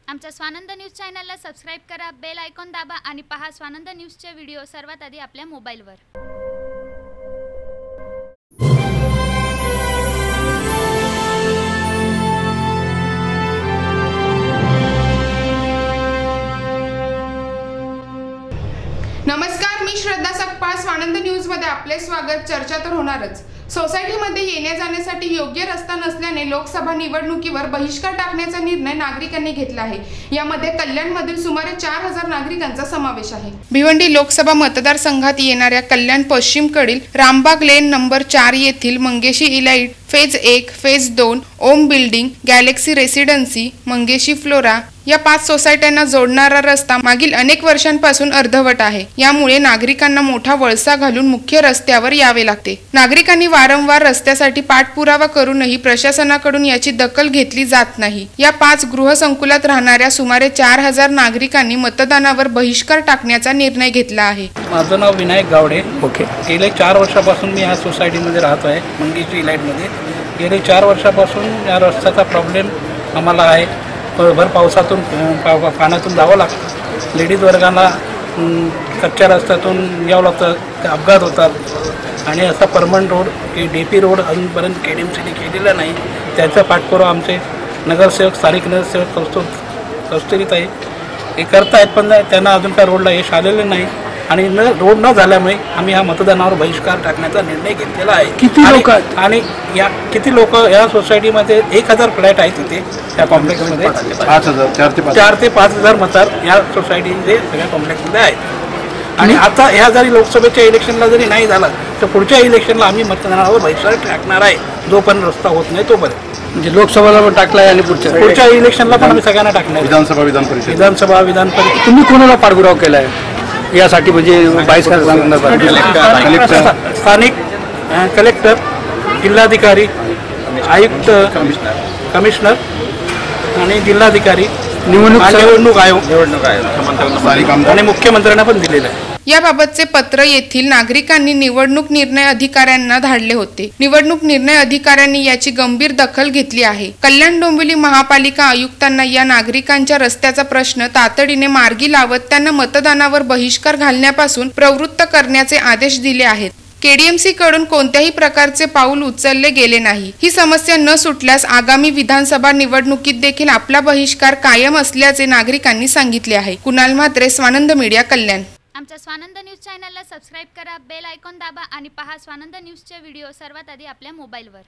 आमच्या स्वानंद न्यूज चॅनलला सबस्क्राइब करा, बेल आयकॉन दाबा आणि पहा स्वानंद न्यूजचे व्हिडिओ सर्वात आधी आपल्या मोबाईलवर। नमस्कार, मी श्रद्धा सकपाळ। स्वानंद न्यूज मध्ये आपले स्वागत। चर्चा तर होणारच। सोसायटीमध्ये येण्या जाण्यासाठी योग्य रस्ता नसल्याने लोकसभा निवडणुकीवर बहिष्कार टाकण्याचा निर्णय नागरिकांनी घेतला आहे। यामध्ये कल्याणमधील सुमारे 4000 नागरिकांचा समावेश आहे। भिवंडी लोकसभा मतदारसंघात येणाऱ्या कल्याण पश्चिमकडील रामबाग लेन नंबर 4 येथील Mangeshi elite phase 1, phase 2, Om building, galaxy residency, Mangeshi flora या 5 सोसायट्यांना जोडणारा रस्ता मागील अनेक वर्षांपासून अर्धवट आहे। यामुळे नागरिकांना मोठा वळसा घालून मुख्य रस्त्यावर यावे लागते। नागरिकांनी वारंवार रस्त्यासाठी पाठपुरावा करूनही प्रशासनाकडून याची दखल घेतली जात नाही। या 5 गृहसंकुलात राहणाऱ्या सुमारे 4000 नागरिकांनी मतदानावर बहिष्कार टाकण्याचा निर्णय घेतला आहे। माझं नाव विनायक गावडे। गेले 4 वर्षापासून मी या सोसायटीमध्ये राहतो आहे, मंगेशी इलाइटमध्ये। गेले 4 वर्षापासून या रस्त्याचा प्रॉब्लेम आम्हाला आहे। भर पावसातून पाण्यातून जावं लागतं। लेडीज वर्गांना कच्च्या रस्त्यातून यावं लागतं, अपघात होतात। आणि असा परमनंट रोड की DP रोड अजूनपर्यंत KDMCने केलेला नाही। त्याचा पाठपुरावा आमचे नगरसेवक, स्थानिक नगरसेवक कस्तुरीताई हे करतायत, पण त्यांना अजून काय रोडला यश आलेलं नाही। आणि रोड न झाल्यामुळे आम्ही हा मतदानावर बहिष्कार टाकण्याचा निर्णय घेतलेला आहे। किती लोक आणि या किती लोक या सोसायटीमध्ये 1000 फ्लॅट आहेत तिथे त्या कॉम्प्लेक्समध्ये। 4 ते 5000 मतदार या सोसायटीमध्ये सगळ्या कॉम्प्लेक्समध्ये आहेत। आणि आता ह्या जरी लोकसभेच्या इलेक्शनला जरी नाही झाला तर पुढच्या इलेक्शनला आम्ही मतदानावर बहिष्कार टाकणार आहे, जोपर्यंत रस्ता होत नाही तोपर्यंत। म्हणजे लोकसभेला पण टाकलाय आणि पुढच्या इलेक्शनला पण आम्ही सगळ्यांना टाकणार। विधान परिषद तुम्ही कोणाला पाठपुरावा केलाय यासाठी? म्हणजे स्थानिक कलेक्टर, जिल्हाधिकारी, आयुक्त, कमिशनर आणि जिल्हाधिकारी, निवडणूक आयोग आणि मुख्यमंत्र्यांना पण दिलेलं आहे। याबाबतचे पत्र येथील नागरिकांनी निवडणूक निर्णय अधिकाऱ्यांना धाडले होते। निवडणूक निर्णय अधिकाऱ्यांनी याची गंभीर दखल घेतली आहे। कल्याण डोंबिवली महापालिका आयुक्तांना या नागरिकांच्या रस्त्याचा प्रश्न तातडीने मार्गी लावत त्यांना मतदानावर बहिष्कार घालण्यापासून प्रवृत्त करण्याचे आदेश दिले आहेत। KDMC कडून कोणत्याही प्रकारचे पाऊल उचलले गेले नाही। ही समस्या न सुटल्यास आगामी विधानसभा निवडणुकीत देखील आपला बहिष्कार कायम असल्याचे नागरिकांनी सांगितले आहे। कुणाल म्हात्रे, स्वानंद मीडिया, कल्याण। आमच्या स्वानंद न्यूज चॅनलला सबस्क्राइब करा, बेल आयकॉन दाबा आणि पहा स्वानंद न्यूजचे व्हिडिओ सर्वात आधी आपल्या मोबाईलवर।